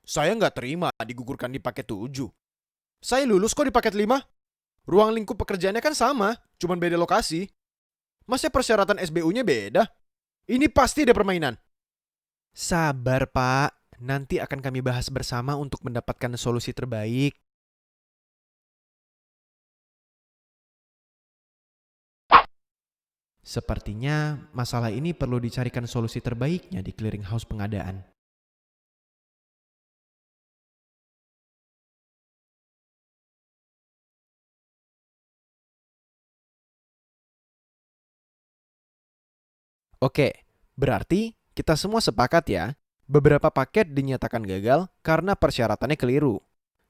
Saya nggak terima digugurkan di paket 7. Saya lulus kok di paket 5. Ruang lingkup pekerjaannya kan sama, cuman beda lokasi. Masa persyaratan SBU-nya beda? Ini pasti ada permainan. Sabar, Pak. Nanti akan kami bahas bersama untuk mendapatkan solusi terbaik. Sepertinya masalah ini perlu dicarikan solusi terbaiknya di clearinghouse pengadaan. Oke, berarti kita semua sepakat ya, beberapa paket dinyatakan gagal karena persyaratannya keliru.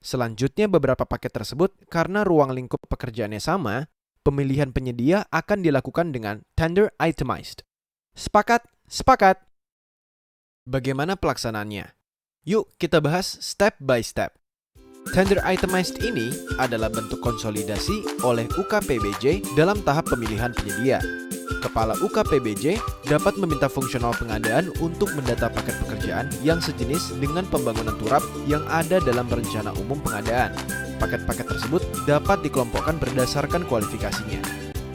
Selanjutnya beberapa paket tersebut karena ruang lingkup pekerjaannya sama, pemilihan penyedia akan dilakukan dengan tender itemized. Sepakat? Sepakat. Bagaimana pelaksanaannya? Yuk kita bahas step by step. Tender itemized ini adalah bentuk konsolidasi oleh UKPBJ dalam tahap pemilihan penyedia. Kepala UKPBJ dapat meminta fungsional pengadaan untuk mendata paket pekerjaan yang sejenis dengan pembangunan turap yang ada dalam rencana umum pengadaan. Paket-paket tersebut dapat dikelompokkan berdasarkan kualifikasinya.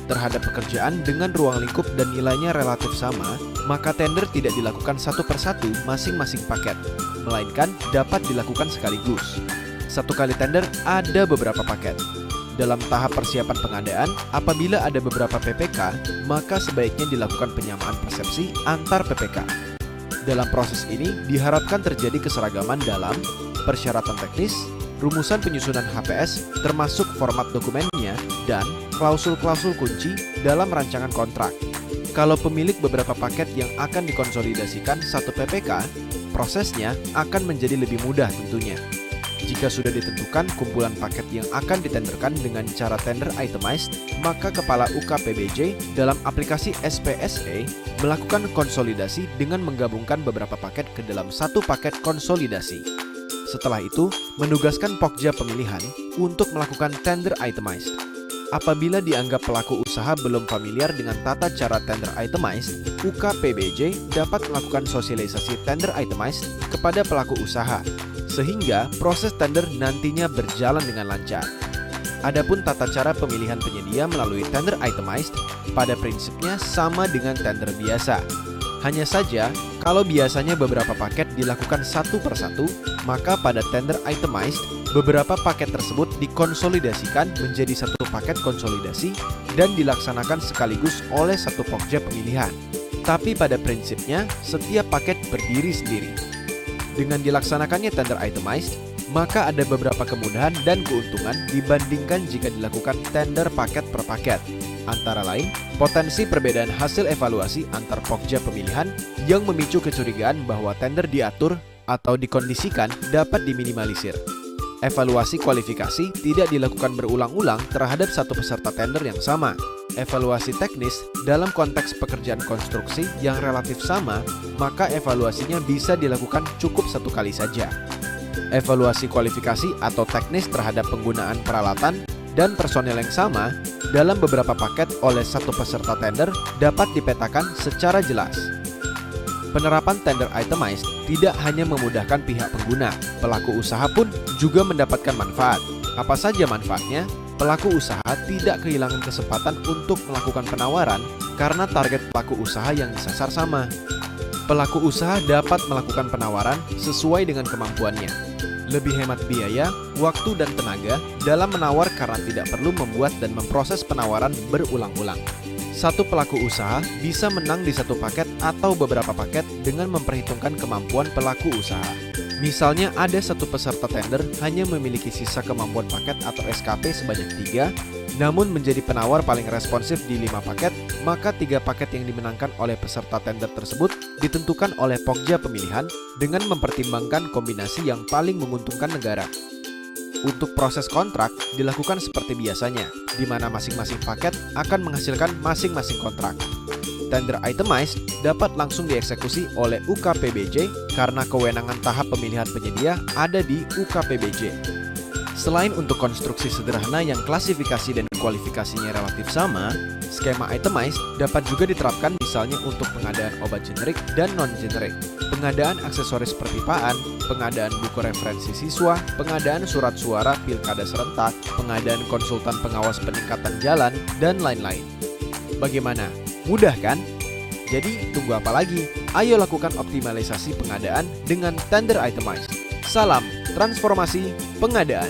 Terhadap pekerjaan dengan ruang lingkup dan nilainya relatif sama, maka tender tidak dilakukan satu persatu masing-masing paket, melainkan dapat dilakukan sekaligus. Satu kali tender ada beberapa paket. Dalam tahap persiapan pengadaan, apabila ada beberapa PPK, maka sebaiknya dilakukan penyamaan persepsi antar PPK. Dalam proses ini, diharapkan terjadi keseragaman dalam persyaratan teknis, rumusan penyusunan HPS, termasuk format dokumennya, dan klausul-klausul kunci dalam rancangan kontrak. Kalau pemilik beberapa paket yang akan dikonsolidasikan satu PPK, prosesnya akan menjadi lebih mudah tentunya. Jika sudah ditentukan kumpulan paket yang akan ditenderkan dengan cara tender itemized, maka kepala UKPBJ dalam aplikasi SPSE melakukan konsolidasi dengan menggabungkan beberapa paket ke dalam satu paket konsolidasi. Setelah itu, menugaskan Pokja pemilihan untuk melakukan tender itemized. Apabila dianggap pelaku usaha belum familiar dengan tata cara tender itemized, UKPBJ dapat melakukan sosialisasi tender itemized kepada pelaku usaha, sehingga proses tender nantinya berjalan dengan lancar. Adapun tata cara pemilihan penyedia melalui tender itemized pada prinsipnya sama dengan tender biasa. Hanya saja, kalau biasanya beberapa paket dilakukan satu persatu, maka pada tender itemized, beberapa paket tersebut dikonsolidasikan menjadi satu paket konsolidasi dan dilaksanakan sekaligus oleh satu pokja pemilihan. Tapi pada prinsipnya, setiap paket berdiri sendiri. Dengan dilaksanakannya tender itemized, maka ada beberapa kemudahan dan keuntungan dibandingkan jika dilakukan tender paket per paket. Antara lain, potensi perbedaan hasil evaluasi antar pokja pemilihan yang memicu kecurigaan bahwa tender diatur atau dikondisikan dapat diminimalisir. Evaluasi kualifikasi tidak dilakukan berulang-ulang terhadap satu peserta tender yang sama. Evaluasi teknis dalam konteks pekerjaan konstruksi yang relatif sama, maka evaluasinya bisa dilakukan cukup satu kali saja. Evaluasi kualifikasi atau teknis terhadap penggunaan peralatan dan personel yang sama dalam beberapa paket oleh satu peserta tender dapat dipetakan secara jelas. Penerapan tender itemized tidak hanya memudahkan pihak pengguna, pelaku usaha pun juga mendapatkan manfaat. Apa saja manfaatnya? Pelaku usaha tidak kehilangan kesempatan untuk melakukan penawaran karena target pelaku usaha yang disasar sama. Pelaku usaha dapat melakukan penawaran sesuai dengan kemampuannya. Lebih hemat biaya, waktu, dan tenaga dalam menawar karena tidak perlu membuat dan memproses penawaran berulang-ulang. Satu pelaku usaha bisa menang di satu paket atau beberapa paket dengan memperhitungkan kemampuan pelaku usaha. Misalnya ada satu peserta tender hanya memiliki sisa kemampuan paket atau SKP sebanyak 3, namun menjadi penawar paling responsif di 5 paket, maka 3 paket yang dimenangkan oleh peserta tender tersebut ditentukan oleh Pokja pemilihan dengan mempertimbangkan kombinasi yang paling menguntungkan negara. Untuk proses kontrak dilakukan seperti biasanya, di mana masing-masing paket akan menghasilkan masing-masing kontrak. Tender itemized dapat langsung dieksekusi oleh UKPBJ karena kewenangan tahap pemilihan penyedia ada di UKPBJ. Selain untuk konstruksi sederhana yang klasifikasi dan kualifikasinya relatif sama, skema itemized dapat juga diterapkan misalnya untuk pengadaan obat generik dan non-generik, pengadaan aksesoris perpipaan, pengadaan buku referensi siswa, pengadaan surat suara pilkada serentak, pengadaan konsultan pengawas peningkatan jalan, dan lain-lain. Bagaimana? Mudah kan? Jadi, tunggu apa lagi? Ayo lakukan optimalisasi pengadaan dengan tender itemized. Salam transformasi pengadaan.